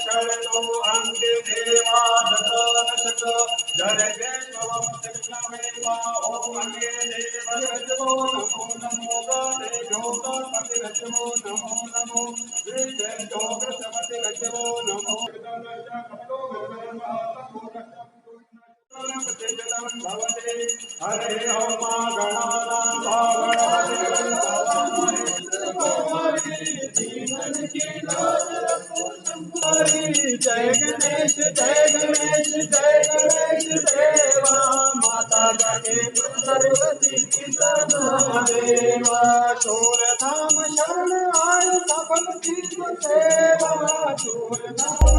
शरणो अन्ते देवा दशनशत जरगे स्वमकृष्णमेवा ओम अन्ये देवरजो नमो नमो गणे जोगपति रजो नमो नमो श्रीजोगपति रजो नमो हरे ओम जय गणेश देवा माता जाके सरस्वती देवा शोर धाम शरण आय सफल तीर्थ सेवा शोर धाम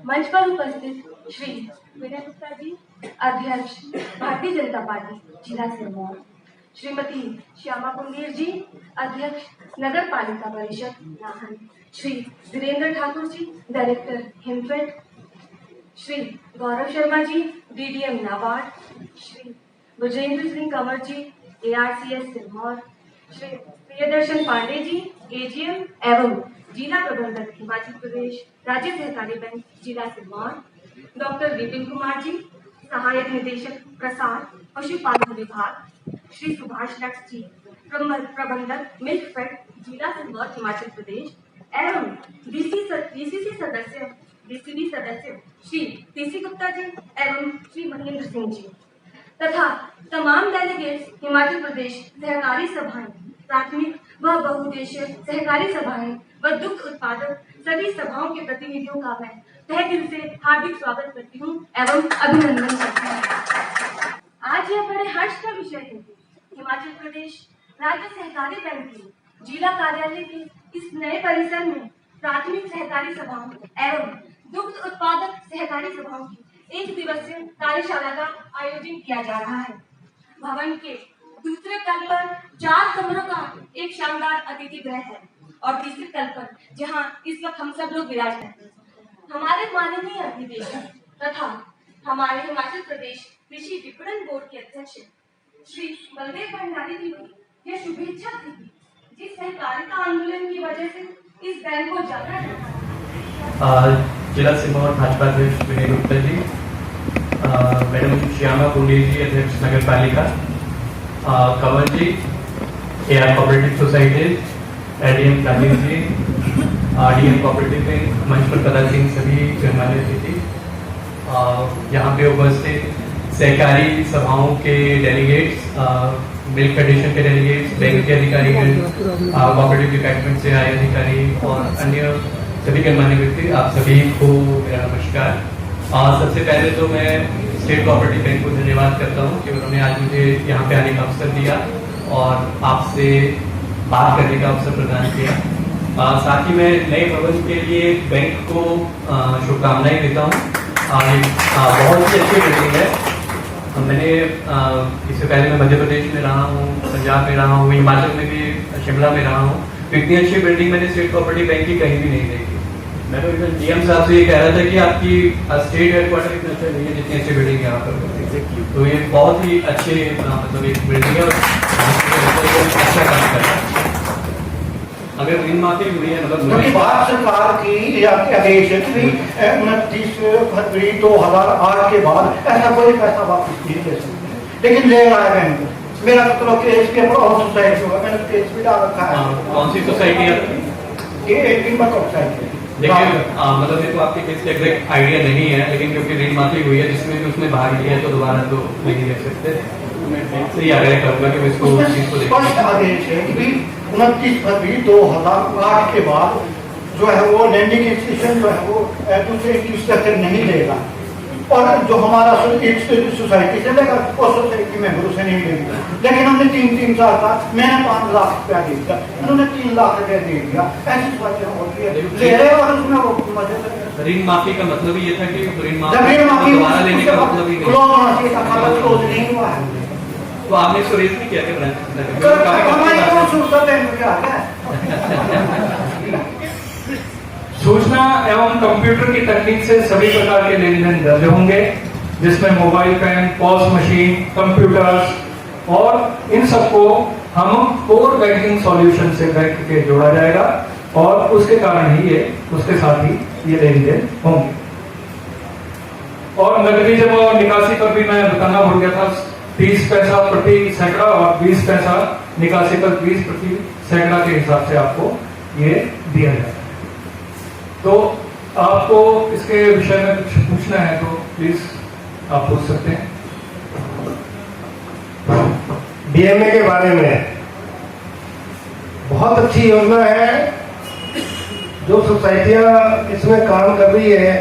मंच पर उपस्थित श्री विनय गुप्ता जी, अध्यक्ष भारतीय जनता पार्टी जिला सिरमौर, श्रीमती श्यामा कुंडेर जी, अध्यक्ष नगर पालिका परिषद नाहन, श्री वीरेंद्र ठाकुर जी, डायरेक्टर हिमफेड, श्री गौरव शर्मा जी, डीडीएम नाबार्ड, श्री ब्रजेंद्र सिंह कंवर जी, ARCS सिरमौर, श्री प्रियदर्शन पांडे जी, AGM एवं जिला प्रबंधक हिमाचल प्रदेश राज्य सहकारी बैंक जिला सिरमौर, डॉक्टर विपिन कुमार जी, सहायक निदेशक प्रसार पशुपालन विभाग, श्री सुभाष लक्ष्य जी, प्रबंधक मिल्कफेड जिला सिरमौर हिमाचल प्रदेश एवं DCB सदस्य श्री PC गुप्ता जी एवं श्री महेंद्र सिंह जी तथा तमाम डेलीगेट्स हिमाचल प्रदेश सहकारी सभाएं, प्राथमिक व बहुउद्देशीय सहकारी सभाएं व दुग्ध उत्पादक सभी सभाओं के प्रतिनिधियों का मैं तहे दिल से हार्दिक स्वागत करती हूँ एवं अभिनंदन करती हूँ। आज यह बड़े हर्ष का विषय है कि हिमाचल प्रदेश राज्य सहकारी बैंक के जिला कार्यालय के इस नए परिसर में प्राथमिक सहकारी सभाओं एवं दुग्ध उत्पादक सहकारी सभाओं की 1 दिवसीय कार्यशाला का आयोजन किया जा रहा है। भवन के दूसरे तल पर 4 कमरों का एक शानदार अतिथि गृह है और तीसरे तल पर जहां इस वक्त हम सब लोग विराजमान हैं, हमारे माननीय अधिवेशन तथा हमारे हिमाचल प्रदेश कृषि विपणन बोर्ड के अध्यक्ष श्री बलदेव भंडारी जी की यह शुभेच्छा थी जिस सहकारिता आंदोलन की वजह से इस बैंक को जाना जाता है। जिला सिरमौर भाजपा अध्यक्ष विनय गुप्ता जी, मैडम श्यामा कुंडेर जी, अध्यक्ष Nagar Palika, Kanwar ji, AR cooperative society, ADM Rajiv ji, RDM cooperative bank, मंच पर पदासीन सभी गणमान्य अतिथि, यहाँ पे उपस्थित सहकारी सभाओं के डेलीगेट्स, मिल्क फेडरेशन के डेलीगेट्स, बैंक के अधिकारीगण, कोऑपरेटिव डिपार्टमेंट से आए अधिकारी और अन्य सभी गणमान्य व्यक्ति, आप सभी को मेरा नमस्कार। सबसे पहले तो मैं स्टेट कोऑपरेटिव बैंक को धन्यवाद करता हूँ कि उन्होंने आज मुझे यहाँ पे आने का अवसर दिया और आपसे बात करने का अवसर प्रदान किया। साथ ही मैं नए भवन के लिए बैंक को शुभकामनाएं देता हूँ। बहुत ही अच्छी बिल्डिंग है। मैंने इससे पहले मैं मध्य प्रदेश में रहा हूँ, पंजाब में रहा हूँ, हिमाचल में भी, शिमला में रहा हूँ, तो इतनी अच्छी बिल्डिंग मैंने स्टेट कोऑपरेटिव बैंक की कहीं भी नहीं देखी। मैं तो इवन DM साहब से ये कह रहा था कि आपकी स्टेट हेडक्वार्टर इतना अच्छा नहीं है जितनी अच्छी बिल्डिंग यहाँ पर। तो ये बहुत ही अच्छे मतलब एक बिल्डिंग है और अच्छा काम कर रहा है। अगर ऋण माफी हुई है मतलब भारत सरकार की आदेश है कि 29 फरवरी 2008 के बाद ऐसा कोई पैसा वापस नहीं दे सकते, लेकिन ले रहा है बैंक। मेरा मतलब केस के ऊपर और सोसाइटी होगा, मैंने केस भी डाल रखा है। कौन सी सोसाइटी है ये? 18 सोसाइटी। देखिए मतलब मेरे को आपके केस का एग्जैक्ट आइडिया नहीं है, लेकिन क्योंकि ऋण माफी हुई है जिसमें भी उसने भाग लिया है तो दोबारा तो नहीं ले सकते। मैं बैंक से ही आग्रह करूंगा कि इसको स्पष्ट आदेश है कि 29 फरवरी 2008 के बाद जो है वो लैंडिंग इंस्टीट्यूशन जो है वो दूसरे इंस्टीट्यूशन नहीं लेगा और जो हमारा सोसाइटी से लेगा और सोसाइटी मेंबरों से नहीं लेगा। लेकिन हमने 3 साल का, मैंने 5 लाख रुपया दे दिया, उन्होंने 3 लाख रुपया दे दिया, ऐसी बातें होती है ले रहे और उसमें वो मजे। ऋण माफी का मतलब ही ये था कि ऋण माफी दोबारा लेने का मतलब ही क्लोज होना चाहिए था, खाता क्लोज नहीं हुआ है। तो आपने इसको रेस नहीं किया क्या ब्रांच? सूचना एवं कंप्यूटर की तकनीक से सभी प्रकार के लेन देन दर्ज होंगे, जिसमें mobile pen, POS machine, computers और इन सबको हम कोर बैंकिंग सॉल्यूशन से बैंक के जोड़ा जाएगा और उसके कारण ही उसके साथ ही ये लेन देन होंगे। और नकदी जमा और निकासी पर भी मैं बताना भूल गया था, 30 पैसा प्रति सैकड़ा और 20 पैसा निकासी पर 20 प्रति सैकड़ा के हिसाब से आपको ये दिया जाता है। तो आपको इसके विषय में कुछ पूछना है तो प्लीज आप पूछ सकते हैं। डीएमए के बारे में बहुत अच्छी योजना है, जो सोसाइटियां इसमें काम कर रही है,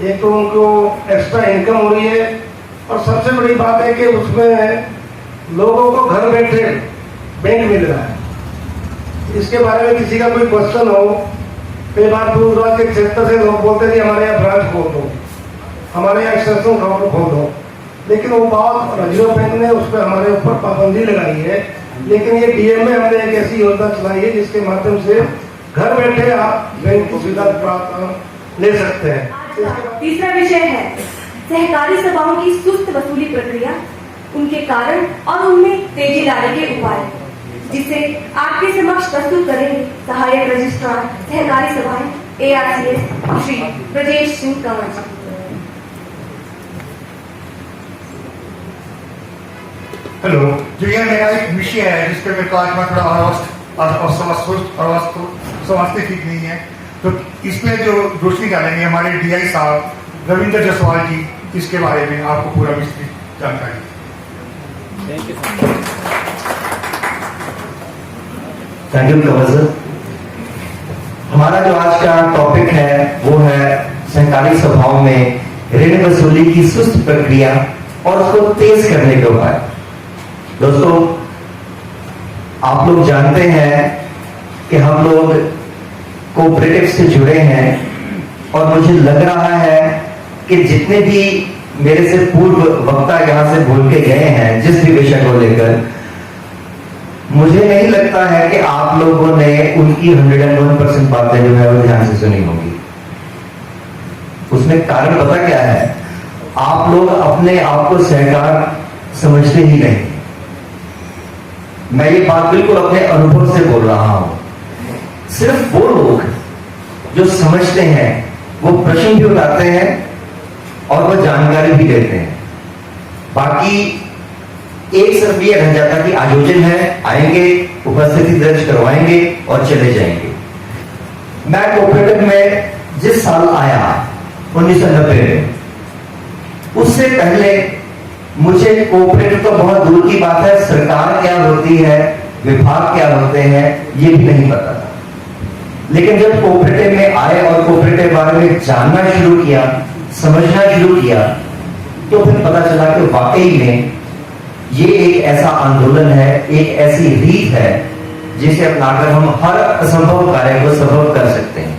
एक तो उनको एक्स्ट्रा इनकम हो रही है और सबसे बड़ी बात है कि उसमें लोगों को घर बैठे बैंक मिल रहा है। इसके बारे में किसी का कोई क्वेश्चन हो, कई बार दूर दराज के क्षेत्र से लोग बोलते हैं कि हमारे यहाँ ब्रांच खोल दो, हमारे यहाँ एक्सटेंशन काउंटर खोल दो, लेकिन वो बात रिजर्व बैंक ने उस पर हमारे ऊपर पाबंदी लगाई है। लेकिन ये डीएमए हमने एक ऐसी योजना चलाई है जिसके माध्यम से घर बैठे आप बैंक की सुविधा प्राप्त ले सकते हैं। तीसरा विषय है सहकारी सभाओं की सुस्त वसूली प्रक्रिया, उनके कारण और उनमें तेजी लाने के उपाय, जिसे आपके समक्ष प्रस्तुत करेंगे सहायक रजिस्ट्रार सहकारी सभाएं ARCS श्री ब्रजेश सिंह कंवर जी। हेलो, जो ये मेरा एक विषय है जिसके मेरे को आज मैं थोड़ा समझते ठीक नहीं है, तो इसमें जो रोशनी डालेंगे हमारे DI साहब रविंद्र जायसवाल जी, इसके बारे में आपको पूरा विस्तृत जानकारी। Thank you Kanwar sir. हमारा जो आज का टॉपिक है वो है सहकारी सभाओं में ऋण वसूली की सुस्त प्रक्रिया और उसको तेज करने के उपाय। दोस्तों, आप लोग जानते हैं कि हम लोग कोऑपरेटिव से जुड़े हैं और मुझे लग रहा है कि जितने भी मेरे से पूर्व वक्ता यहां से बोल के गए हैं जिस भी विषय को लेकर, मुझे नहीं लगता है कि आप लोगों ने उनकी 101% बातें जो है वो ध्यान से सुनी होंगी। उसमें कारण पता क्या है? आप लोग अपने आप को सहकार समझते ही नहीं। मैं ये बात बिल्कुल अपने अनुभव से बोल रहा हूं। सिर्फ वो लोग जो समझते हैं वो प्रश्न भी उठाते हैं और वो जानकारी भी देते हैं। बाकी एक सिर्फ ये रह जाता कि आयोजन है, आएंगे, उपस्थिति दर्ज करवाएंगे और चले जाएंगे। मैं कोऑपरेटिव में जिस साल आया 1990 में, उससे पहले मुझे कोऑपरेटिव तो बहुत दूर की बात है, सरकार क्या होती है, विभाग क्या होते हैं, ये भी नहीं पता था। लेकिन जब कोऑपरेटिव में आए और कोऑपरेटिव के बारे में जानना शुरू किया, समझना शुरू किया, तो फिर पता चला कि वाकई में ये एक ऐसा आंदोलन है, एक ऐसी रीत है जिसे अपनाकर हम हर असंभव कार्य को संभव कर सकते हैं।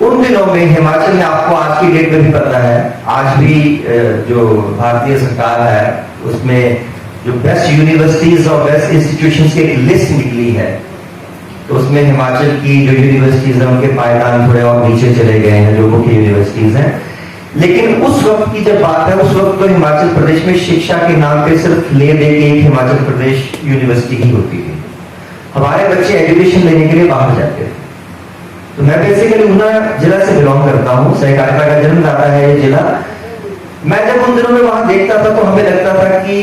उन दिनों में हिमाचल में, आपको आज की डेट में भी पता है, आज भी जो भारतीय सरकार है उसमें जो बेस्ट यूनिवर्सिटीज और बेस्ट इंस्टीट्यूशंस की एक लिस्ट निकली है, तो उसमें हिमाचल की जो यूनिवर्सिटीज हैं उनके पायदान थोड़े और नीचे चले गए हैं, जो मुख्य यूनिवर्सिटीज हैं। लेकिन उस वक्त की जब बात है, उस वक्त तो हिमाचल प्रदेश में शिक्षा के नाम पे सिर्फ ले दे के एक हिमाचल प्रदेश यूनिवर्सिटी ही होती थी। हमारे बच्चे एजुकेशन लेने के लिए बाहर जाते थे। तो मैं बेसिकली ऊना जिला से बिलोंग करता हूँ, सहकारिता का जन्मदाता है ये जिला। मैं जब उन दिनों में वहां देखता था तो हमें लगता था कि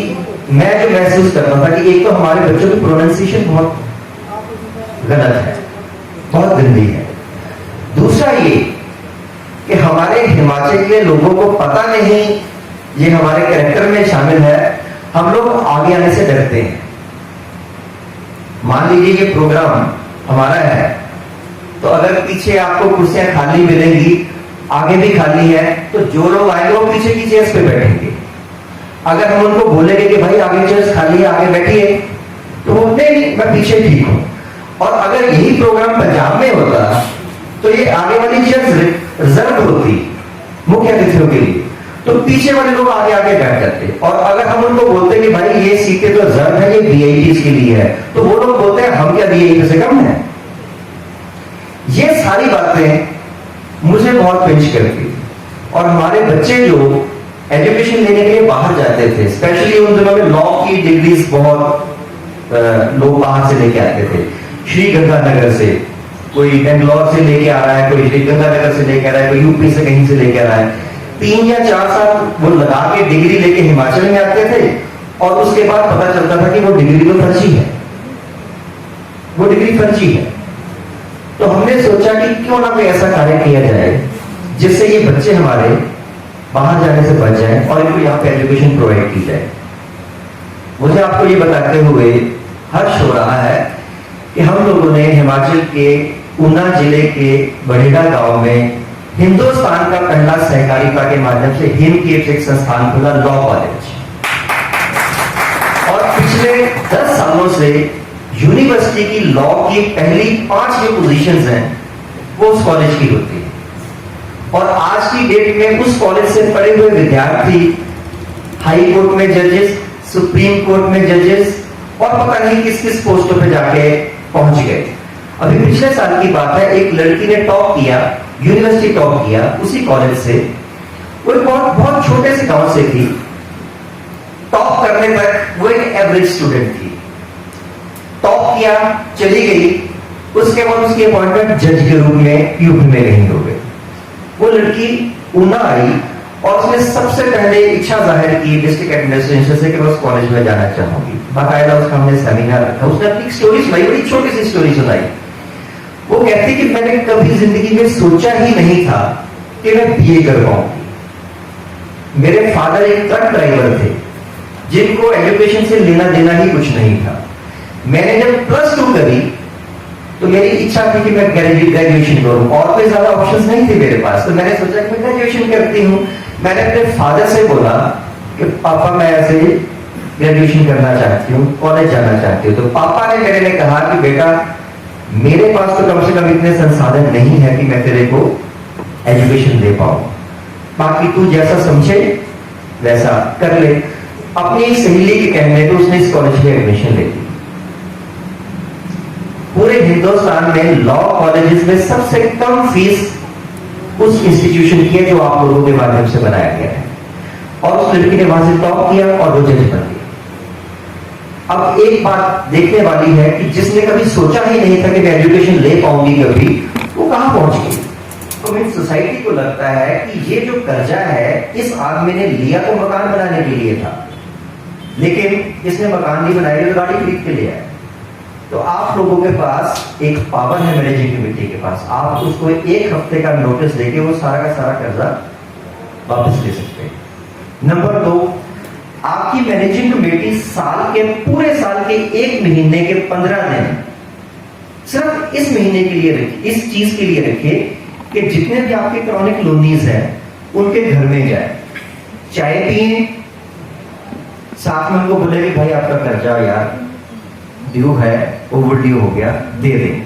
मैं जो महसूस करता था कि एक तो हमारे बच्चों की प्रोनाउंसिएशन बहुत गलत है, बहुत गंदी है। दूसरा ये कि हमारे हिमाचल के लोगों को पता नहीं, ये हमारे कैरेक्टर में शामिल है, हम लोग आगे आने से डरते हैं। मान लीजिए ये प्रोग्राम हमारा है, तो अगर पीछे आपको कुर्सियां खाली मिलेंगी, आगे भी खाली है, तो जो लोग आएंगे वो पीछे की चेयर्स पे बैठेंगे। अगर हम उनको बोलेंगे कि भाई आगे चेयर्स खाली है, आगे बैठिए, तो वो नहीं, मैं पीछे ठीक हूं। और अगर यही प्रोग्राम पंजाब में होता तो ये आगे वाली चेयर्स रिजर्व होती मुख्य अतिथियों के लिए, तो पीछे वाले लोग आगे आगे बैठ जाते। और अगर हम उनको बोलते कि भाई ये सीटें तो रिजर्व है, ये वीआईपीज के लिए है, तो वो लोग बोलते हैं हम क्या वीआईपी से कम है। ये सारी बातें मुझे बहुत पिंच करती थी। और हमारे बच्चे जो एजुकेशन लेने के लिए बाहर जाते थे, स्पेशली उन दिनों में लॉ की डिग्रीज बहुत लोग बाहर से लेके आते थे। श्री गंगानगर से कोई बेंगलोर से लेके आ रहा है, कोई श्री गंगानगर से लेके आ रहा है, कोई यूपी से कहीं से लेके आ रहा है। 3 या 4 साल वो लगा के डिग्री लेके हिमाचल में आते थे और उसके बाद पता चलता था कि वो डिग्री तो फर्जी है, वो डिग्री फर्जी है। तो हमने सोचा कि क्यों ना कोई ऐसा कार्य किया जाए जिससे ये बच्चे हमारे बाहर जाने से बच जाए और इनको यहाँ पे एजुकेशन प्रोवाइड की जाए। मुझे आपको ये बताते हुए हर्ष हो रहा है कि हम लोगों ने हिमाचल के ऊना जिले के बड़ेड़ा गांव में हिंदुस्तान का पहला सहकारिता के माध्यम से हिमकेट एक संस्थान खुला, लॉ कॉलेज। और पिछले 10 सालों से यूनिवर्सिटी की लॉ की पहली 5 जो पोजीशंस हैं वो उस कॉलेज की होती है। और आज की डेट में उस कॉलेज से पढ़े हुए विद्यार्थी हाई कोर्ट में जजेस, सुप्रीम कोर्ट में जजेस और पता नहीं किस किस पोस्टों पे जाके पहुंच गए। अभी पिछले साल की बात है, एक लड़की ने टॉप किया, यूनिवर्सिटी टॉप किया उसी कॉलेज से। वो बहुत छोटे से गांव से थी, टॉप करने तक वो एक एवरेज स्टूडेंट थी। टॉप किया, चली गई, उसके बाद उसकी अपॉइंटमेंट जज के रूप में यूपी में कहीं हो गई। वो लड़की ऊना आई और उसने सबसे पहले इच्छा जाहिर की डिस्ट्रिक्ट एडमिनिस्ट्रेशन से कि मैं उस कॉलेज में जाना चाहूंगी। बाकायदा उसका हमने सेमिनार रखा, उसने अपनी स्टोरी सुनाई, बड़ी छोटी सी स्टोरी सुनाई। वो कहती कि मैंने कभी जिंदगी में सोचा ही नहीं था कि मैं बीए कर पाऊंगी। मेरे फादर एक ट्रक ड्राइवर थे जिनको एजुकेशन से लेना देना ही कुछ नहीं था। मैंने जब +2 करी तो मेरी इच्छा थी कि मैं ग्रेजुएशन करूं और कोई ज्यादा ऑप्शंस नहीं थे मेरे पास। तो मैंने सोचा कि मैं ग्रेजुएशन करती हूं। मैंने अपने फादर से बोला कि पापा मैं ऐसे ग्रेजुएशन करना चाहती हूँ, कॉलेज जाना चाहती हूँ। तो पापा ने मेरे ने कहा कि बेटा मेरे पास तो कम से कम इतने संसाधन नहीं है कि मैं तेरे को एजुकेशन दे पाऊं, बाकी तू जैसा समझे वैसा कर ले। अपनी सहेली के कहने पे उसने इस कॉलेज में एडमिशन ले ली। पूरे हिंदुस्तान में लॉ कॉलेजेस में सबसे कम फीस उस इंस्टीट्यूशन की है जो आप लोगों के माध्यम से बनाया गया है। और उस लड़की ने वहां से टॉप किया और वो जज बन गई। अब एक बात देखने वाली है कि जिसने कभी सोचा ही नहीं था कि मैं एजुकेशन ले पाऊंगी कभी, वो कहां पहुंच गई। तो मेरी सोसाइटी को लगता है कि ये जो कर्जा है इस आदमी ने लिया तो मकान बनाने के लिए था, लेकिन इसने मकान नहीं बनाया तो गाड़ी खरीद के लिया है। तो आप लोगों के पास एक पावर है मैनेजिंग कमेटी के पास, आप उसको 1 हफ्ते का नोटिस देके वो सारा का सारा कर्जा वापस ले सकते हैं। नंबर 2, आपकी मैनेजिंग कमेटी पूरे साल के 1 महीने के 15 दिन सिर्फ इस महीने के लिए रखिए, इस चीज के लिए रखिए कि जितने भी आपके क्रॉनिक लोनीज हैं उनके घर में जाए, चाय पिए, साथ में उनको बोले कि भाई आपका कर्जा यार ड्यू है, ओवर ड्यू हो गया, दे दें।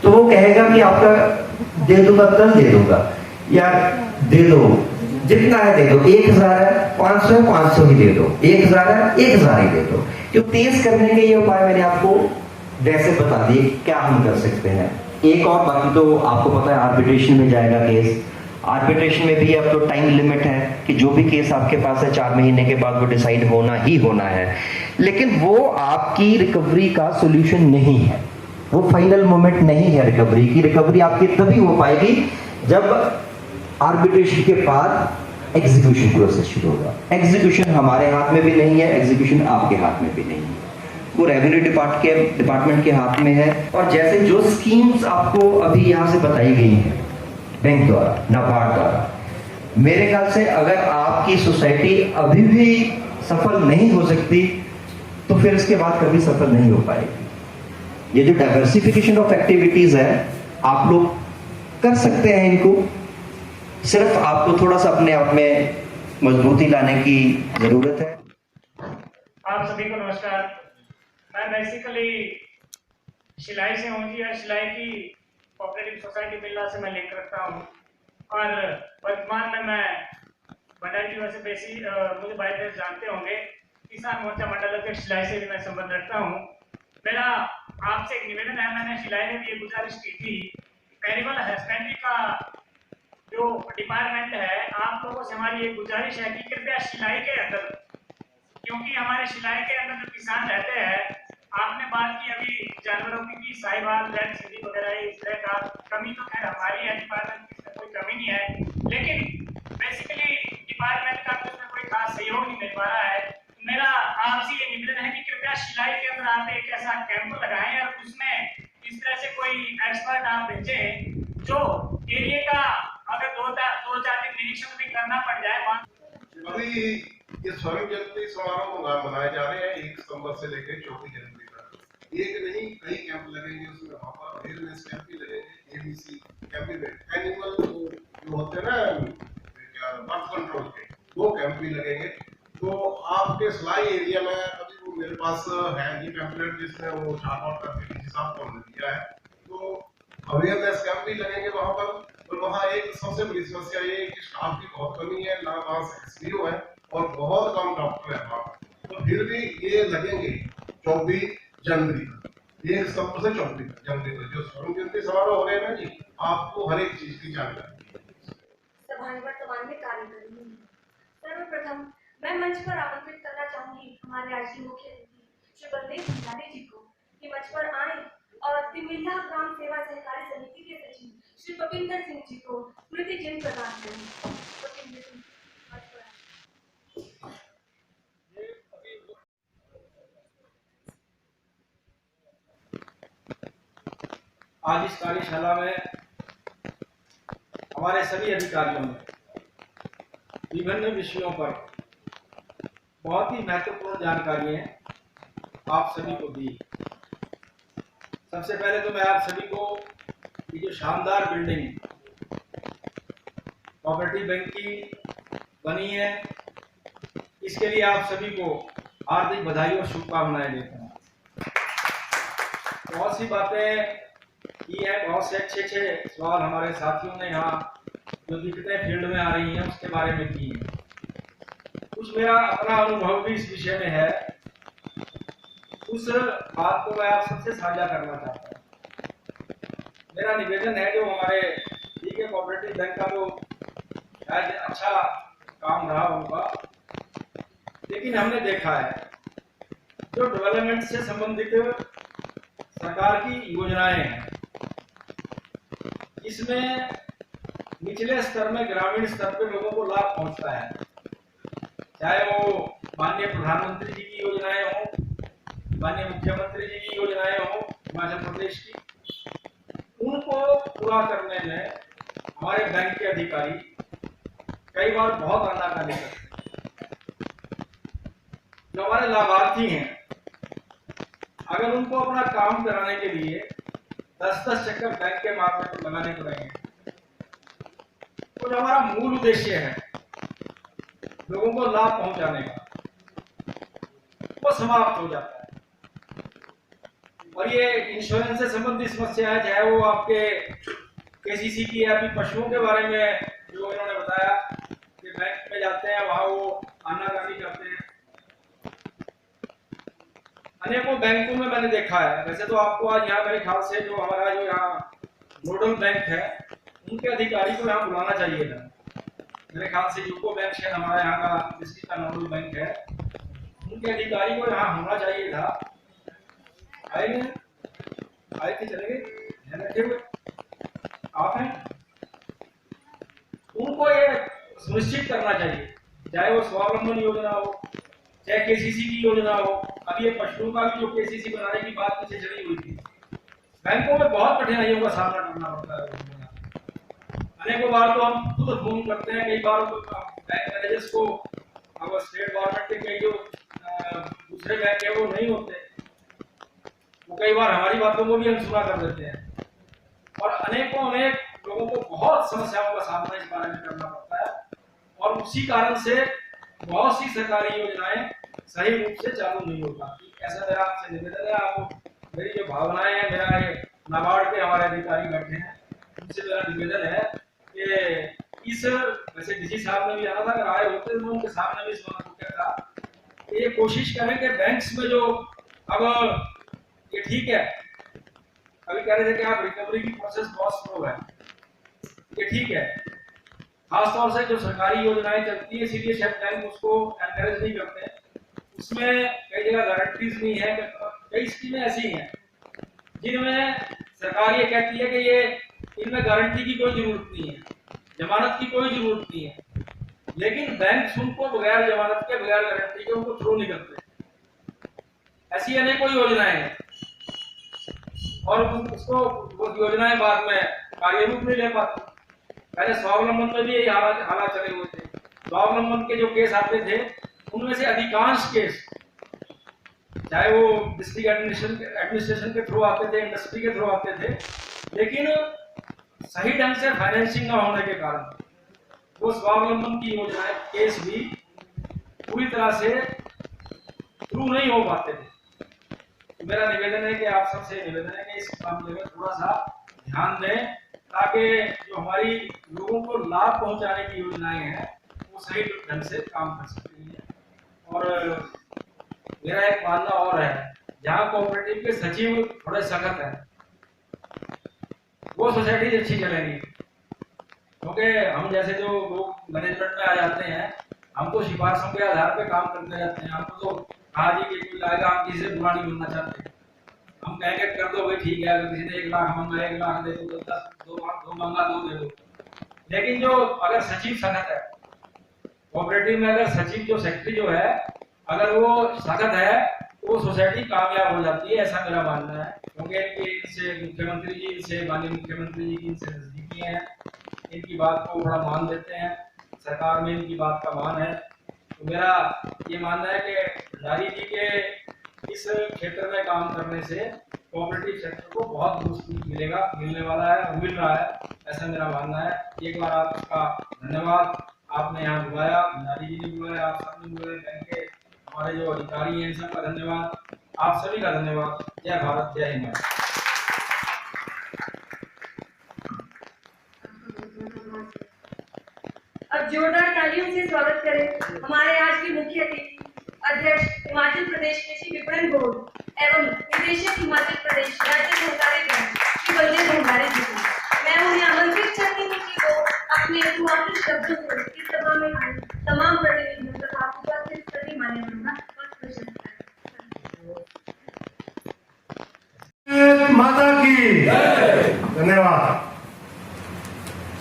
तो वो कहेगा कि आपका दे दूंगा, कल दे दूंगा, यार दे दो, जितना है दे दो, 1000 है 500 है 500 ही दे दो, 1000 है 1000 ही दे दो। जो तेज करने के ये उपाय मैंने आपको वैसे बता दिए क्या हम कर सकते हैं। एक और बाकी तो आपको पता है आर्बिट्रेशन में जाएगा केस। आर्बिट्रेशन में भी अब तो टाइम लिमिट है कि जो भी केस आपके पास है 4 महीने के बाद वो डिसाइड होना ही होना है, लेकिन वो आपकी रिकवरी का सॉल्यूशन नहीं है, वो फाइनल मोमेंट नहीं है रिकवरी की। रिकवरी आपकी तभी हो पाएगी जब आर्बिट्रेशन के बाद एग्जीक्यूशन प्रोसेस शुरू होगा। एग्जीक्यूशन हमारे हाथ में भी नहीं है, एग्जीक्यूशन आपके हाथ में भी नहीं है, वो रेवेन्यू डिपार्टमेंट के हाथ में है। और जैसे जो स्कीम्स आपको अभी यहाँ से बताई गई हैं बैंक द्वारा, नाबार्ड द्वारा, मेरे ख्याल से अगर आपकी सोसाइटी अभी भी सफल नहीं हो सकती तो फिर इसके बाद कभी सफल नहीं हो पाएगी। ये जो डाइवर्सिफिकेशन ऑफ एक्टिविटीज है आप लोग कर सकते हैं, इनको सिर्फ आपको थोड़ा सा अपने आप में मजबूती लाने की जरूरत है। आप सभी को नमस्कार। मैं बेसिकली सिलाई से हूँ जी, और सिलाई की कोऑपरेटिव सोसाइटी बिल्ला से मैं लिंक रखता हूँ और वर्तमान में मैं मंडल वैसे मुझे बाई देश जानते होंगे, किसान मोर्चा मंडल अध्यक्ष सिलाई से भी मैं संबंध रखता हूँ। मेरा आपसे एक निवेदन है, मैंने सिलाई में भी ये गुजारिश की थी, एनिमल हस्बेंड्री का जो डिपार्टमेंट है, आप लोगों से हमारी एक गुजारिश है कि कृपया शिलाई के अंदर, क्योंकि हमारे शिलाई के अंदर जो किसान रहते हैं, आपने बात की अभी जानवरों की साहिवाल, रेड सिंधी वगैरह इस तरह का, कमी तो खैर हमारी है डिपार्टमेंट की, इसमें कोई कमी नहीं है, लेकिन बेसिकली डिपार्टमेंट का तो उसमें कोई खास सहयोग नहीं मिल पा रहा है। मेरा आपसे ये निवेदन है कि कृपया शिलाई के अंदर आप एक ऐसा कैंप लगाएं और उसमें इस तरह से कोई एक्सपर्ट आप भेजें जो एरिया का अगर दो चार दिन निरीक्षण भी करना पड़ जाए वहाँ। अभी ये स्वर्ण जयंती समारोह मनाए जा रहे हैं 1 सितंबर से लेकर 24 जनवरी तक। एक नहीं, कई कैंप लगेंगे, उसमें वहाँ पर अवेयरनेस कैंप भी लगेंगे, एबीसी कैंप भी लगेंगे, एनिमल जो होते हैं ना क्या बर्थ कंट्रोल के, वो कैंप भी लगेंगे। तो आपके सिलाई एरिया में अभी वो मेरे पास है ये पैम्फलेट जिसमें वो छाप आउट करके किसी साहब को दिया है, तो अवेयरनेस कैंप भी लगेंगे वहाँ पर। और वहाँ एक सबसे बड़ी समस्या ये है कि स्टाफ की बहुत कमी है, ना वहाँ से एसपीओ है और बहुत कम डॉक्टर है वहाँ। तो फिर भी ये लगेंगे 24 जनवरी तक, 1 सितंबर से 24 जनवरी तक जो स्वर्ण जयंती समारोह हो रहे हैं ना जी, आपको हर एक चीज की जानकारी सभाएं वर्तमान में कार्य कर रही हैं। सर्वप्रथम मैं मंच पर आमंत्रित करना चाहूंगी हमारे आज के मुख्य अतिथि श्री बलदेव भंडारी जी को कि मंच पर आए और तिमिल्ला ग्राम सेवा सहकारी समिति के सचिव श्री पपिंदर सिंह जी को स्मृति चिन्ह प्रदान करें। पपिंदर सिंह मंच पर आए। आज इस कार्यशाला में हमारे सभी अधिकारियों ने विभिन्न विषयों पर बहुत ही महत्वपूर्ण जानकारियां आप सभी को दी। सबसे पहले तो मैं आप सभी को ये जो शानदार बिल्डिंग कोऑपरेटिव बैंक की बनी है, इसके लिए आप सभी को हार्दिक बधाई और शुभकामनाएं देता हूँ। बहुत सी बातें की है, बहुत से अच्छे सवाल हमारे साथियों ने यहाँ जो दिक्कतें फील्ड में आ रही हैं उसके बारे में की है। कुछ मेरा अपना अनुभव भी इस विषय में है, उस बात को मैं आप सबसे साझा करना चाहता हूँ। मेरा निवेदन है जो हमारे ठीक कोऑपरेटिव बैंक का तो शायद अच्छा काम रहा होगा, लेकिन हमने देखा है जो डेवलपमेंट से संबंधित सरकार की योजनाएं हैं, इसमें निचले स्तर में ग्रामीण स्तर पे लोगों को लाभ पहुंचता है, चाहे वो माननीय प्रधानमंत्री जी की योजनाएं हों, माननीय मुख्यमंत्री जी की योजनाएं हों हिमाचल प्रदेश की, उनको पूरा करने में हमारे बैंक के अधिकारी कई बार बहुत आनाकानी करते हैं। जो हमारे लाभार्थी हैं, अगर उनको अपना काम कराने के लिए 10-10 चक्कर बैंक के मार्केट पर लगाने पड़ेंगे, तो जो हमारा मूल उद्देश्य है लोगों को लाभ पहुंचाने का, वो समाप्त हो जाता है। और ये इंश्योरेंस से संबंधित समस्या है, चाहे वो आपके केसीसी की है, अभी पशुओं के बारे में जो इन्होंने बताया कि बैंक में जाते हैं वहां वो आनाकानी करते हैं। अनेकों बैंकों में मैंने देखा है, वैसे तो आपको आज यहाँ मेरे ख्याल से जो हमारा जो यहाँ नोडल बैंक है उनके अधिकारी को यहाँ बुलाना चाहिए था। मेरे ख्याल से यूको बैंक शायद हमारे यहाँ का डिस्ट्रिक्ट का नोडल बैंक है, उनके अधिकारी को यहाँ होना चाहिए था। आए नहीं, आए थे, चले गए, ध्यान रखे हुए आप हैं। उनको ये सुनिश्चित करना चाहिए, चाहे वो स्वावलंबन योजना हो, चाहे केसीसी की योजना हो। अभी ये पशुओं का भी जो केसीसी बनाने की बात पीछे चली हुई थी, बैंकों में बहुत कठिनाइयों का सामना करना पड़ता है। अनेकों बार तो हम खुद फोन करते हैं, कई बार तो बैंक मैनेजर्स को, अब स्टेट गवर्नमेंट के कई जो दूसरे बैंक है वो नहीं होते, वो कई बार हमारी बातों को भी अनसुना कर देते हैं और अनेक लोगों को बहुत समस्याओं का सामना इस बारे में करना पड़ता है। और उसी कारण से बहुत सी सरकारी योजनाएं सही रूप से चालू नहीं हो पाती। ऐसा मेरा आपसे निवेदन है, आप मेरी जो भावनाएं हैं, मेरा ये नाबार्ड के हमारे अधिकारी बैठे हैं, उनसे मेरा निवेदन है कि इस, वैसे डीसी साहब ने भी आना था, अगर आए होते तो उनके सामने भी इस बात को कहता कि ये कोशिश करें कि बैंक्स में जो अब ये ठीक है अभी कह रहे थे कि आप रिकवरी की प्रोसेस बहुत स्लो है, ये ठीक है। खासतौर से जो सरकारी योजनाएं चलती है सीधे शेफ बैंक उसको एनकरेज नहीं करते, उसमें कई जगह गारंटीज नहीं है। कई स्कीमें ऐसी हैं जिनमें सरकार ये कहती है कि ये इनमें गारंटी की कोई जरूरत नहीं है, जमानत की कोई जरूरत नहीं है, लेकिन बैंक उनको बगैर जमानत के बगैर गारंटी के उनको थ्रू नहीं करते। ऐसी अनेकों योजनाएं हैं और उसको वो योजनाएं बाद में कार्य रूप नहीं ले पाती। पहले स्वावलंबन में भी यही हालात चले हुए थे। स्वावलंबन के जो केस आते थे उनमें से अधिकांश केस चाहे वो डिस्ट्रिक्ट एडमिनिस्ट्रेशन के थ्रू आते थे, इंडस्ट्री के थ्रू आते थे, लेकिन सही ढंग से फाइनेंसिंग न होने के कारण वो स्वावलंबन की योजनाएं केस भी पूरी तरह से थ्रू नहीं हो पाते थे। मेरा निवेदन है कि आप सबसे निवेदन है कि इस मामले में थोड़ा सा ध्यान दें ताकि जो हमारी लोगों को लाभ पहुंचाने की योजनाएं हैं वो सही ढंग से काम कर सकती हैं। और मेरा एक मानना और है, जहाँ कोऑपरेटिव के सचिव थोड़े सख्त हैं वो सोसाइटी अच्छी चलेगी, क्योंकि हम जैसे जो लोग मैनेजमेंट में आ जाते हैं हम तो सिफारिशों के आधार पे काम करते रहते हैं। हमको तो कहा जी कि कोई आएगा, हम किसी से बुरा नहीं बनना चाहते, हम कहेंगे कर दो भाई ठीक है, अगर किसी ने 1 लाख मांगा 1 लाख दे दो, 10 2 मांगा 2 दे दो। लेकिन जो अगर सचिव सख्त है कोऑपरेटिव में, अगर सचिव जो सेक्रेटरी जो है अगर वो सख्त है तो वो सोसाइटी कामयाब हो जाती है, ऐसा मेरा मानना है। क्योंकि इनसे मुख्यमंत्री जी, इनसे माननीय मुख्यमंत्री जी की इनसे नजदीकी हैं, इनकी बात को बड़ा मान देते हैं, सरकार में इनकी बात का मान है। तो मेरा ये मानना है कि भंडारी जी के इस क्षेत्र में काम करने से कोऑपरेटिव सेक्टर को बहुत बूस्ट मिलेगा, मिलने वाला है और मिल रहा है, ऐसा मेरा मानना है। एक बार आपका धन्यवाद, आपने यहाँ बुलाया, भंडारी जी ने बुलाया, आप सबने बुलाया, बैंक के हमारे जो अधिकारी हैं सबका धन्यवाद, आप सभी का धन्यवाद। जय भारत, जय हिंद। अब जोरदार तालियों से स्वागत करें हमारे आज के मुख्य अतिथि, अध्यक्ष हिमाचल प्रदेश कृषि विपणन बोर्ड एवं निदेशक हिमाचल प्रदेश राज्य सहकारी बैंक श्री बलदेव भंडारी जी को। मैं उन्हें आमंत्रित करती हूँ कि वो अपने सुमधुर शब्दों से इस सभा में आए तमाम प्रतिनिधियों तथा उपस्थित सभी मान्यवरों का प्रशंसा करें। माता की धन्यवाद।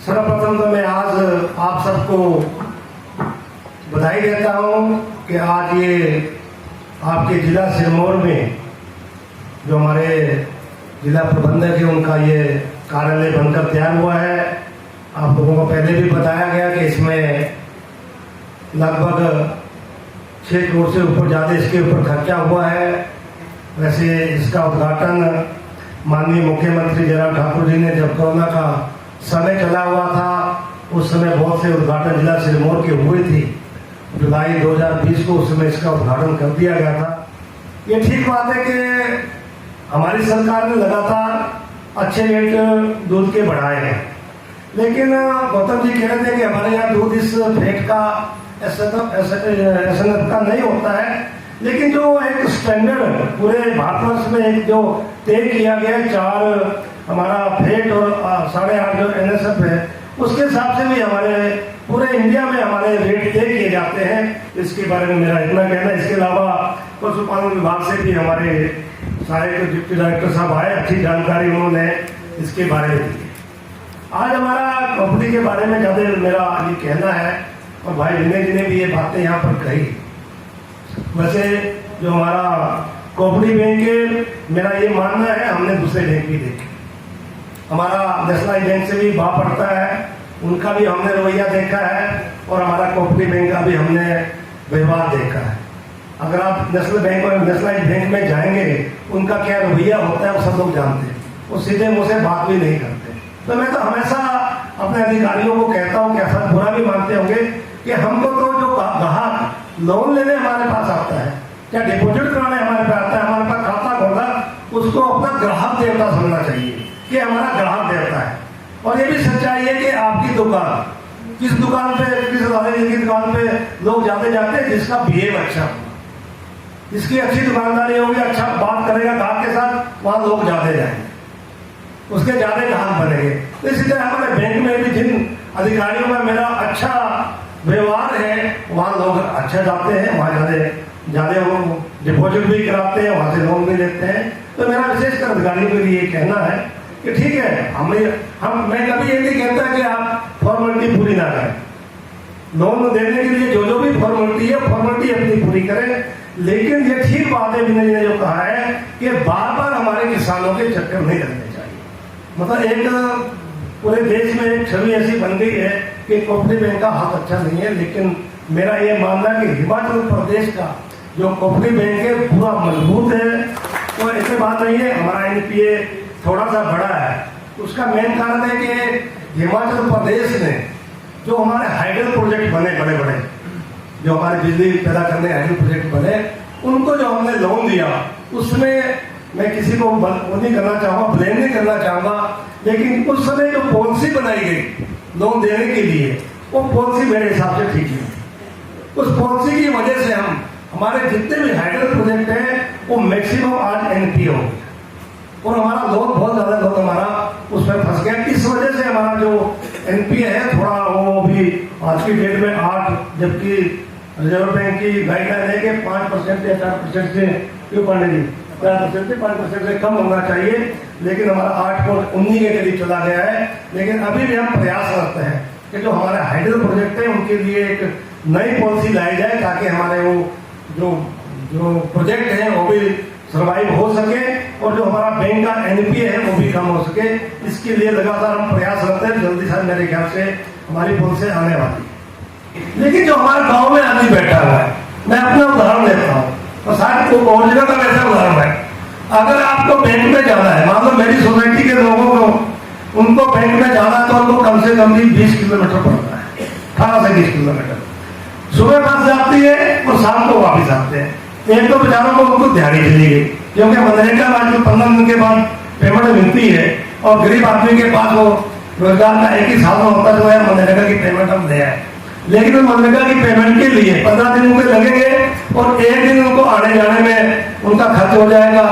सर्वप्रथम तो मैं आज आप सबको बधाई देता हूँ कि आज ये आपके जिला सिरमौर में जो हमारे जिला प्रबंधक है उनका ये कार्यालय बनकर तैयार हुआ है। आप लोगों को पहले भी बताया गया कि इसमें लगभग 6 करोड़ से ऊपर ज़्यादा इसके ऊपर खर्चा हुआ है। वैसे इसका उद्घाटन माननीय मुख्यमंत्री जयराम ठाकुर जी ने जब कोरोना का समय चला हुआ था उस समय बहुत से उद्घाटन जिला सिरमौर के हुए थे। जुलाई 2020 को उस समय इसका उद्घाटन कर दिया गया था। ये ठीक बात है कि हमारी सरकार ने लगातार अच्छे रेट दूध के बढ़ाए हैं, लेकिन गौतम जी कह रहे थे कि हमारे यहाँ दूध इस रेट का एसएनएफ का नहीं होता है, लेकिन जो एक स्टैंडर्ड पूरे भारतवर्ष में एक जो तय किया गया 4 हमारा फेट और 8.5 जो एनएसएफ है उसके हिसाब से भी हमारे पूरे इंडिया में हमारे रेट तय किए जाते हैं। इसके बारे में मेरा इतना कहना। इसके अलावा पशुपालन विभाग से भी हमारे सहायक डिप्टी डायरेक्टर साहब आए, अच्छी जानकारी उन्होंने इसके बारे में दी। आज हमारा कंपनी के बारे में ज़्यादा मेरा ये कहना है और भाई विनय जी ने भी ये बातें यहाँ पर कही। वैसे जो हमारा कोऑपरेटिव बैंक है मेरा ये मानना है हमने दूसरे बैंक भी देखे, हमारा नेशनलाइज बैंक से भी भाव पड़ता है, उनका भी हमने रवैया देखा है और हमारा कोऑपरेटिव बैंक का भी हमने व्यवहार देखा है। अगर आप नेशनल बैंक और नेशनलाइज बैंक में जाएंगे उनका क्या रवैया होता है वो सब लोग जानते हैं, वो सीधे मुँह से बात भी नहीं करते। तो मैं तो हमेशा अपने अधिकारियों को कहता हूँ कि ऐसा बुरा भी मानते होंगे कि हमको तो जो ग्राहक लोन लेने हमारे पास आता है या डिपॉजिट कराने हमारे पास आता है, हमारे पास खाता खोला, उसको अपना ग्राहक देवता समझना चाहिए कि हमारा ग्राहक देवता है। और ये भी सच्चाई है कि आपकी दुकान किस दुकान पे, किस अदारे की दुकान पे लोग जाते जाते हैं जिसका बिहेव अच्छा होगा, जिसकी अच्छी दुकानदारी होगी, अच्छा बात करेगा ग्राहक के साथ, वहाँ लोग जाते जाएंगे। उसके ज़्यादा काम बनेंगे। तो इसी तरह हमारे बैंक में भी जिन अधिकारियों में मेरा अच्छा व्यवहार है वहाँ लोग अच्छा जाते हैं, वहाँ ज़्यादा वो डिपॉजिट भी कराते हैं, वहाँ से लोन भी लेते हैं। तो मेरा विशेषकर अधिकारियों के लिए कहना है कि ठीक है, मैं कभी ये नहीं कहता कि आप फॉर्मेलिटी पूरी ना करें। लोन देने के लिए जो भी फॉर्मेलिटी है फॉर्मेलिटी अपनी पूरी करें, लेकिन ये ठीक बात है विनय जी ने जो कहा है कि बार बार हमारे किसानों के चक्कर नहीं लगने चाहिए। मतलब एक पूरे देश में एक छवि ऐसी बन गई है कि कोऑपरेटिव बैंक का हाथ अच्छा नहीं है, लेकिन मेरा ये मानना है कि हिमाचल प्रदेश का जो कोऑपरेटिव बैंक है पूरा मजबूत है। तो ऐसी बात नहीं है हमारा एनपीए थोड़ा सा बड़ा है, उसका मेन कारण है कि हिमाचल प्रदेश में जो हमारे हाइडल प्रोजेक्ट बने बड़े बड़े, जो हमारे बिजली पैदा करने हाइडल प्रोजेक्ट बने, उनको जो हमने लोन दिया उसमें मैं किसी को वो नहीं करना चाहूँगा, ब्लेम नहीं करना चाहूँगा, लेकिन उस समय जो पॉलिसी बनाई गई लोन देने के लिए वो पॉलिसी मेरे हिसाब से ठीक है। उस पॉलिसी की वजह से हमारे जितने भी हाइडल प्रोजेक्ट हैं वो मैक्सिमम आज एनपीए हो गया और हमारा लोन बहुत ज्यादा लोन हमारा उसमें फंस गया। इस वजह से हमारा जो एनपीए है थोड़ा वो भी आज की डेट में 8, जबकि रिजर्व बैंक की गाइडलाइन है कि 5% या 4% से क्यों पाने की 4% से 5% से कम होना चाहिए, लेकिन हमारा 8.19 के करीब चला गया है। लेकिन अभी भी हम प्रयास करते हैं कि जो हमारे हाइडल प्रोजेक्ट है उनके लिए एक नई पॉलिसी लाई जाए ताकि हमारे वो जो प्रोजेक्ट है वो भी सर्वाइव हो सके और जो हमारा बैंक का एनपीए है वो भी कम हो सके। इसके लिए लगातार हम प्रयास करते हैं, जल्दी से मेरे ख्याल से हमारी पॉलिसी आने वाली है। लेकिन जो हमारे गांव में आदमी बैठा हुआ है, मैं अपना उदाहरण देता हूँ और शायद को और जगह का वैसा उदाहरण है। अगर आपको बैंक में जाना है, मान लो मेरी सोसाइटी के लोगों को उनको बैंक में जाना है तो उनको कम से कम भी 20 किलोमीटर पड़ता है, 18 से 20 किलोमीटर। सुबह बस जाती है और शाम को वापिस आते हैं। एक तो बेचारों को उनको दिहाड़ी चली गई, क्योंकि मनरेगा में आजकल 15 दिन के बाद पेमेंट मिलती है और गरीब आदमी के पास वो रोजगार का एक ही साधन होता है जो है मनरेगा की पेमेंट हम दे आए। लेकिन मनरेगा की पेमेंट के लिए 15 दिन उनके लगेंगे और एक दिन उनको आने जाने में उनका खर्च हो जाएगा,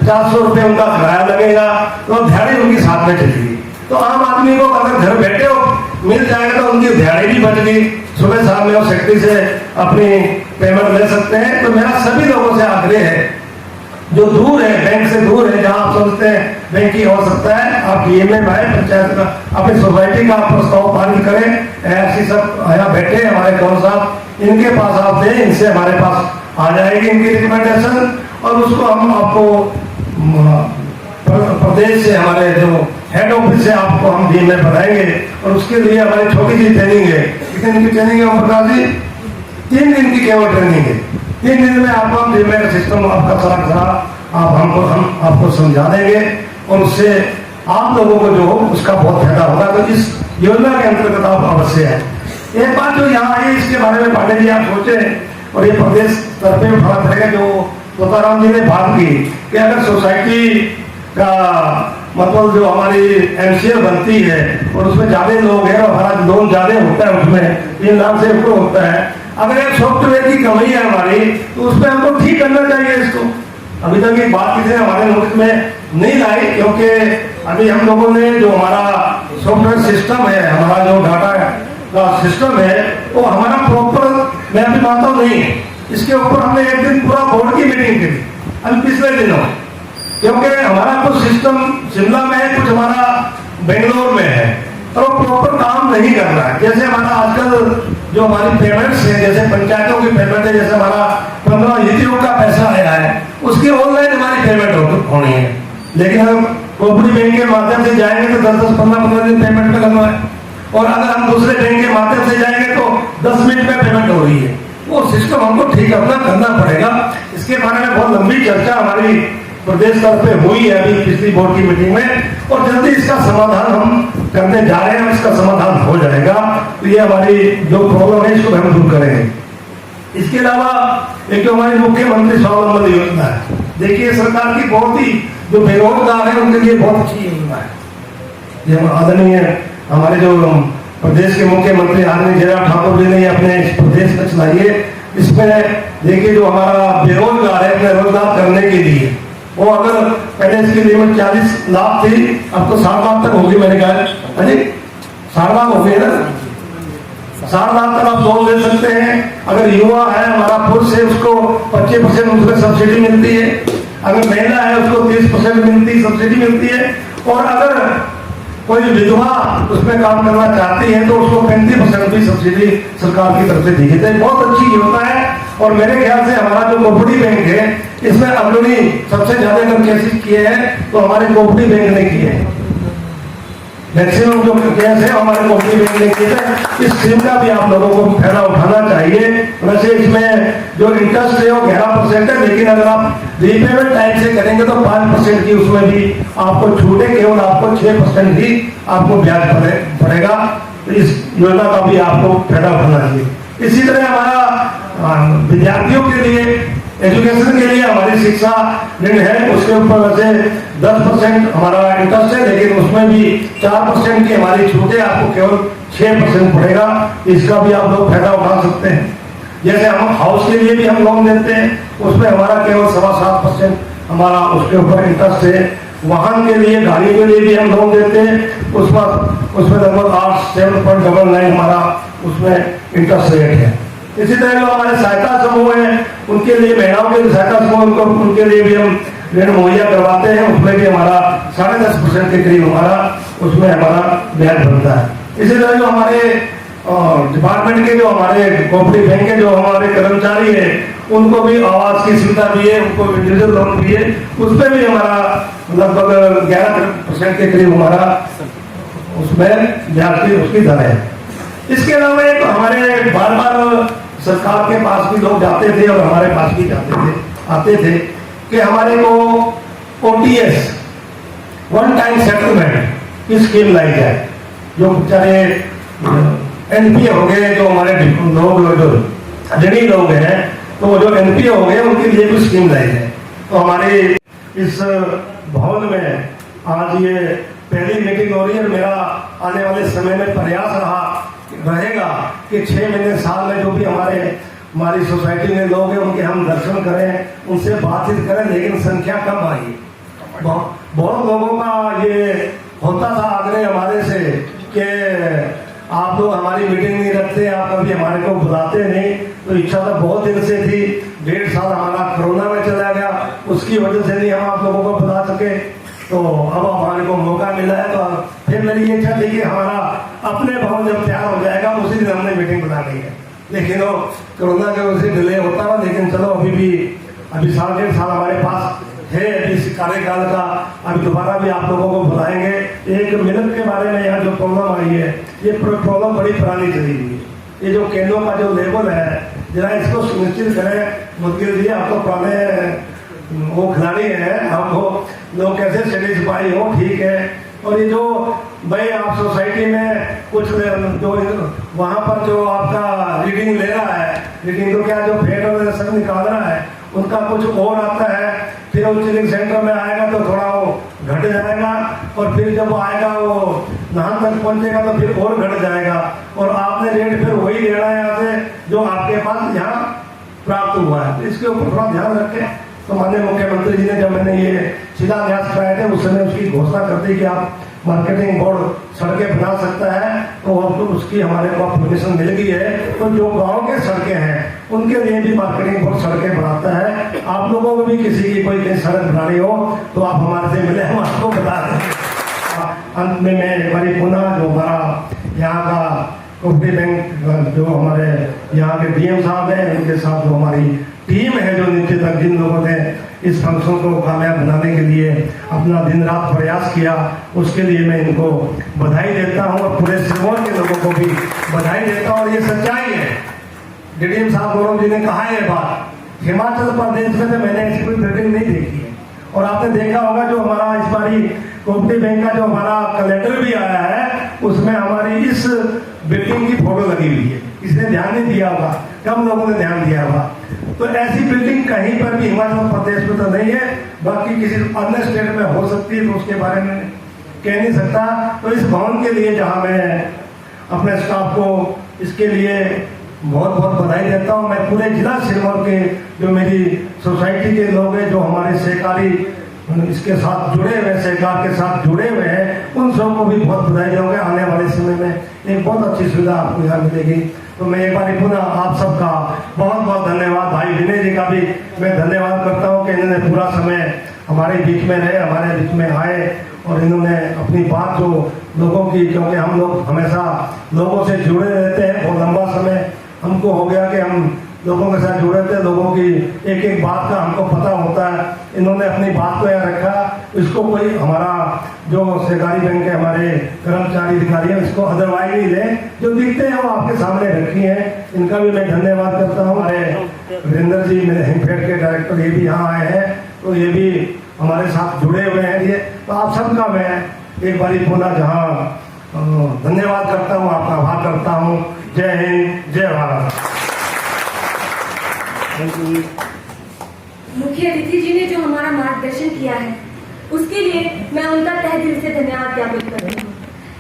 50-100 रुपये उनका किराया लगेगा, तो दिहाड़ी उनकी साथ में चलेगी। तो आम आदमी को अगर घर बैठे हो मिल जाएगा तो उनकी दिहाड़ी भी बच गई, सुबह शाम में वो सेक्रेटरी से अपनी पेमेंट ले सकते हैं। तो मेरा सभी लोगों से आग्रह है जो दूर है, बैंक से दूर है, जहाँ आप सोचते हैं बैंक की हो सकता है, आप डीएमए में आए, पंचायत का अपनी सोसाइटी का प्रस्ताव पारित करें। ऐसी सब यहाँ बैठे हमारे कौन साहब, इनके पास आप दें, इनसे हमारे पास आ जाएगी इनकी रिकमेंडेशन और उसको हम आपको प्रदेश से हमारे जो हेड ऑफिस से आपको हम डीएमए बनाएंगे और उसके लिए हमारी छोटी सी ट्रेनिंग है। कितने दिन की ट्रेनिंग है प्रकाश जी? 3 दिन की केवल ट्रेनिंग है। 3 दिन में आपको हम डीएमए का सिस्टम आपका सारा हम आपको समझा देंगे और उससे आप लोगों को जो उसका बहुत फायदा होगा। तो इस योजना के अंतर्गत आप अवश्य है। एक बात जो यहाँ आई इसके बारे में पांडे जी आप सोचे और ये प्रदेश तरफे उठाना पड़ेगा जो तोताराम जी ने बात की कि अगर सोसाइटी का मतलब जो हमारी एमसीएल बनती है और उसमें ज्यादा लोग हैं और हमारा लोन ज्यादा होता है, उसमें 3 लाख से ऊपर होता है, अगर एक सॉफ्टवेयर की कमी है हमारी तो उसमें हमको ठीक करना चाहिए इसको। अभी तक ये बात किसी ने हमारे नोटिस में नहीं लाई, क्योंकि अभी हम लोगों ने जो हमारा सॉफ्टवेयर सिस्टम है, हमारा जो डाटा का सिस्टम है वो हमारा प्रॉपर मैं अभी मानता हूँ नहीं है। इसके ऊपर हमने एक दिन पूरा बोर्ड की मीटिंग की अभी पिछले दिनों, क्योंकि हमारा कुछ सिस्टम शिमला में है, कुछ हमारा बेंगलोर में है और वो प्रॉपर काम नहीं कर रहा है। जैसे हमारा आजकल जो हमारी पेमेंट्स है, जैसे पंचायतों की पेमेंट है, जैसे हमारा 15 नीतियों का पैसा आया है उसकी ऑनलाइन हमारी पेमेंट होनी है, लेकिन हम कोऑपरेटिव बैंक के माध्यम से जाएंगे तो 10-10, 15-15 दिन पेमेंट में लगना है और अगर हम दूसरे बैंक के माध्यम से जाएंगे तो 10 मिनट में पेमेंट हो रही है। वो सिस्टम हमको ठीक अपना करना पड़ेगा। इसके बारे में बहुत लंबी चर्चा हमारी प्रदेश स्तर पे हुई है अभी पिछली बोर्ड की मीटिंग में और जल्दी इसका समाधान हम करने जा रहे हैं। इसका समाधान हो जाएगा तो ये हमारी जो प्रॉब्लम है इसको हम दूर करेंगे। इसके अलावा एक जो हमारी मुख्यमंत्री स्वावलंबन योजना है, देखिए सरकार की बहुत ही जो बेरोजगार है उनके लिए बहुत अच्छी योजना है। ये आदरणीय हमारे जो प्रदेश के मुख्यमंत्री आदरणीय जयराम ठाकुर जी ने अपने इस प्रदेश में चलाई है। इसमें देखिए जो हमारा बेरोजगार है अपने रोजगार करने के लिए वो अगर पहले इसकी लिमिट 40 लाख थी, अब तो 60 लाख तक होगी मेरे ख्याल। हाँ जी, 60 लाख हो गई ना, 60 लाख तक आप लोन ले सकते हैं। अगर युवा है हमारा पुरुष है, उसको 25% उसमें सब्सिडी मिलती है। अगर महिला है उसको 30% मिलती सब्सिडी मिलती है। और अगर कोई विधवा उसमें काम करना चाहती है तो उसको 35% भी सब्सिडी सरकार की तरफ से दी है। बहुत अच्छी योजना है। और मेरे ख्याल से हमारा जो कोऑपरेटिव बैंक है इसमें अग्रणी सबसे ज्यादा अगर केसेस किए हैं तो हमारे कोऑपरेटिव बैंक ने किए हैं। मैक्सिमम जो केस है हमारे कोऑपरेटिव बैंक ने किए थे। इस स्कीम का भी आप लोगों को फायदा उठाना चाहिए। वैसे इसमें जो इंटरेस्ट है वो 11% है, लेकिन अगर आप रीपेमेंट टाइम से करेंगे तो 5% की उसमें भी आपको छूट है। केवल आपको 6% ही आपको ब्याज पड़ेगा। इस योजना का भी आपको फायदा उठाना चाहिए। इसी तरह हमारा विद्यार्थियों के लिए एजुकेशन के लिए हमारी शिक्षा ऋण है, उसके ऊपर वैसे 10% हमारा इंटरेस्ट है, लेकिन उसमें भी 4% की हमारी छूट है, आपको केवल 6% पड़ेगा। इसका भी आप लोग फायदा उठा सकते हैं। जैसे हम हाउस के लिए भी हम लोन देते हैं, उसमें हमारा केवल 7.25% हमारा उसके ऊपर इंटरेस्ट है। वाहन के लिए, गाड़ी के लिए भी हम लोन देते हैं, उसमें लगभग 7.99 हमारा उसमें इंटरेस्ट रेट है। इसी तरह जो हमारे सहायता समूह है उनके लिए, महिलाओं के सहायता समूह उनके लिए भी हम ऋण मुहैया करवाते हैं। उसमें भी हमारा 10.5% के करीब हमारा उसमें हमारा ब्याज बनता है। इसी तरह जो हमारे डिपार्टमेंट के जो हमारे कोऑपरेटिव बैंक के जो हमारे कर्मचारी है उनको भी आवास की सुविधा भी है, उनको इंडिविजुअल लोन भी है, उस पर भी हमारा लगभग 11% के करीब हमारा उसमें ब्याज की उसकी दर है। इसके अलावा एक हमारे बार बार सरकार के पास भी लोग जाते थे और हमारे पास भी आते थे कि हमारे को OTS वन टाइम सेटलमेंट की स्कीम लाई जाए। जो बेचारे NPA हो गए, जो हमारे लोग जो ऋणी लोग हैं, तो वो जो NPA हो गए उनके लिए भी स्कीम लाई जाए। तो हमारे इस भवन में आज ये पहली मीटिंग हो रही है। मेरा आने वाले समय में प्रयास रहेगा कि 6 महीने साल में जो भी हमारी सोसाइटी में लोग हैं उनके हम दर्शन करें, उनसे बातचीत करें, लेकिन संख्या कम आई। बहुत लोगों का ये होता था आग्रह हमारे से कि आप लोग हमारी मीटिंग नहीं रखते, आप कभी हमारे को बुलाते नहीं। तो इच्छा तो बहुत दिन से थी, 1.5 साल हमारा कोरोना में चला गया, उसकी वजह से नहीं हम आप लोगों को बुला सके। तो अब हमारे को मौका मिला है, तो फिर मेरी ये इच्छा थी कि हमारा अपने भवन जब तैयार हो जाएगा उसी दिन हमने मीटिंग बुलानी है। लेकिन वो कोरोना की वजह से डिले होता रहा, लेकिन चलो अभी 1.5 साल हमारे पास है इस कार्यकाल का। अभी दोबारा भी आप लोगों को बुलाएंगे। एक मिनट के बारे में यहाँ जो प्रॉब्लम आई है, ये प्रॉब्लम बड़ी पुरानी चली हुई है। ये जो केंद्रों का जो लेवल है, जरा इसको सुनिश्चित करें। मुद्दे जी आप तो पुराने वो खिलाड़ी है, आपको लोग कैसे सेटिस्फाई हो, ठीक है। और ये जो भाई आप सोसाइटी में कुछ जो वहाँ पर जो आपका रीडिंग ले रहा है, रीडिंग तो क्या जो फेट और सब निकाल रहा है उनका कुछ और आता है, फिर वो चिलिंग सेंटर में आएगा तो थोड़ा वो घट जाएगा, और फिर जब आएगा वो नहान तक पहुंचेगा तो फिर और घट जाएगा। और आपने रेट फिर वही लेना है यहाँ से जो आपके पास यहाँ प्राप्त हुआ है। इसके ऊपर थोड़ा ध्यान रखें। तो माननीय मुख्यमंत्री जी ने जब मैंने ये शिलान्यास कराए थे उस समय उसकी घोषणा कर दी कि आप मार्केटिंग बोर्ड सड़कें बना सकता है, तो अब तो उसकी हमारे को परमिशन मिल गई है। तो जो गांव के सड़कें हैं उनके लिए भी मार्केटिंग बोर्ड सड़कें बनाता है। आप लोगों को भी किसी की कोई कहीं सड़क बनानी हो तो आप हमारे से मिले, हम आपको बता दें। अंत में मैं एक बार पुनः जो हमारा यहाँ का कोऑपरेटिव बैंक जो हमारे यहाँ के DM साहब हैं, उनके साथ जो हमारी टीम है जो नीचे तक जिन लोगों ने इस फंक्शन को कामयाब बनाने के लिए अपना दिन रात प्रयास किया, उसके लिए मैं इनको बधाई देता हूँ और पूरे सिरमौर के लोगों को भी बधाई देता हूँ। और ये सच्चाई है, DDM साहब गौरव जी ने कहा है ये बात, हिमाचल प्रदेश में तो मैंने ऐसी कोई बिल्डिंग नहीं देखी है। और आपने देखा होगा जो हमारा इस बारी कोऑपरेटिव बैंक का जो हमारा कैलेंडर भी आया है उसमें हमारी इस बिल्डिंग की फोटो लगी हुई है। इसने ध्यान नहीं दिया होगा, कम लोगों ने ध्यान दिया होगा। तो ऐसी बिल्डिंग कहीं पर भी हिमाचल प्रदेश में तो नहीं है, बाकी किसी अन्य स्टेट में हो सकती है तो उसके बारे में कह नहीं सकता। तो इस भवन के लिए जहां मैं अपने स्टाफ को इसके लिए बहुत बहुत बधाई देता हूं। मैं पूरे जिला सिरमौर के जो मेरी सोसाइटी के लोग हैं, जो हमारे सहकारी इसके साथ जुड़े हुए, सरकार के साथ जुड़े हुए हैं, उन सबको भी बहुत बधाई दूंगा। आने वाले समय में एक बहुत अच्छी सुविधा आपको यहाँ मिलेगी। तो मैं एक बार पुनः आप सबका बहुत बहुत धन्यवाद, भाई विनय जी का भी मैं धन्यवाद करता हूँ कि इन्होंने पूरा समय हमारे बीच में रहे, हमारे बीच में आए और इन्होंने अपनी बात जो लोगों की, क्योंकि हम लोग हमेशा लोगों से जुड़े रहते हैं, बहुत लंबा समय हमको हो गया कि हम लोगों के साथ जुड़े थे, लोगों की एक एक बात का हमको पता होता है। इन्होंने अपनी बात को यहाँ रखा, इसको कोई हमारा जो सहकारी बैंक के हमारे कर्मचारी अधिकारी हैं इसको अदरवाइज नहीं ले, जो दिखते हैं वो आपके सामने रखी हैं। इनका भी मैं धन्यवाद करता हूँ। हमारे वीरेंद्र जी मेरे हिमफेड के डायरेक्टर ये भी यहाँ आए हैं, तो ये भी हमारे साथ जुड़े हुए हैं। ये तो आप सबका मैं एक बारी पुनः जहाँ धन्यवाद करता हूँ, आपका आभार करता हूँ। जय हिंद, जय भारत। मुख्य अतिथि जी ने जो हमारा मार्गदर्शन किया है उसके लिए मैं उनका तहे दिल से धन्यवाद ज्ञापित करती हूँ।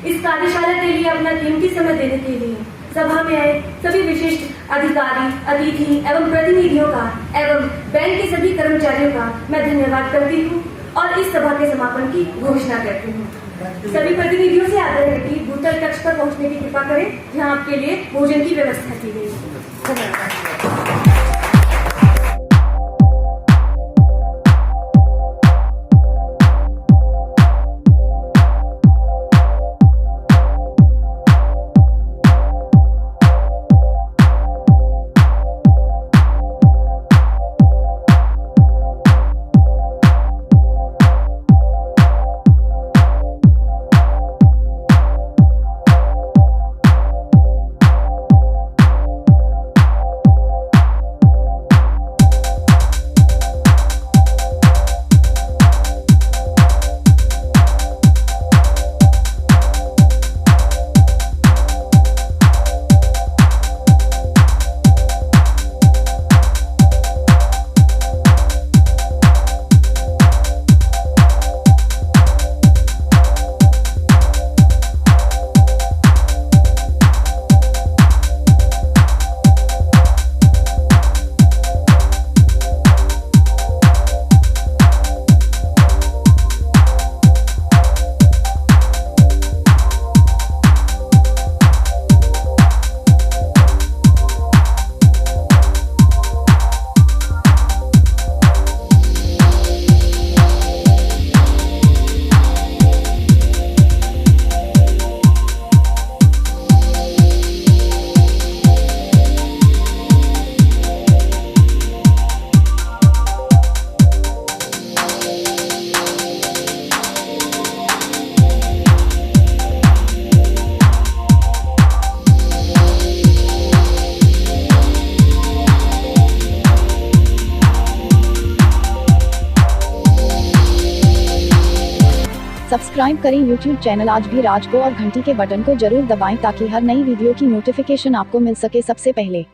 इस कार्यशाला के लिए अपना कीमती समय देने के लिए सभा में आए सभी विशिष्ट अधिकारी, अतिथि एवं प्रतिनिधियों का एवं बैंक के सभी कर्मचारियों का मैं धन्यवाद करती हूँ और इस सभा के समापन की घोषणा करती हूँ। सभी प्रतिनिधियों से आग्रह है कि भूतल कक्ष पर पहुँचने की कृपा करें, जहाँ आपके लिए भोजन की व्यवस्था की गई है। धन्यवाद। सब्सक्राइब करें YouTube चैनल आज भी राज को और घंटी के बटन को जरूर दबाएं ताकि हर नई वीडियो की नोटिफिकेशन आपको मिल सके सबसे पहले।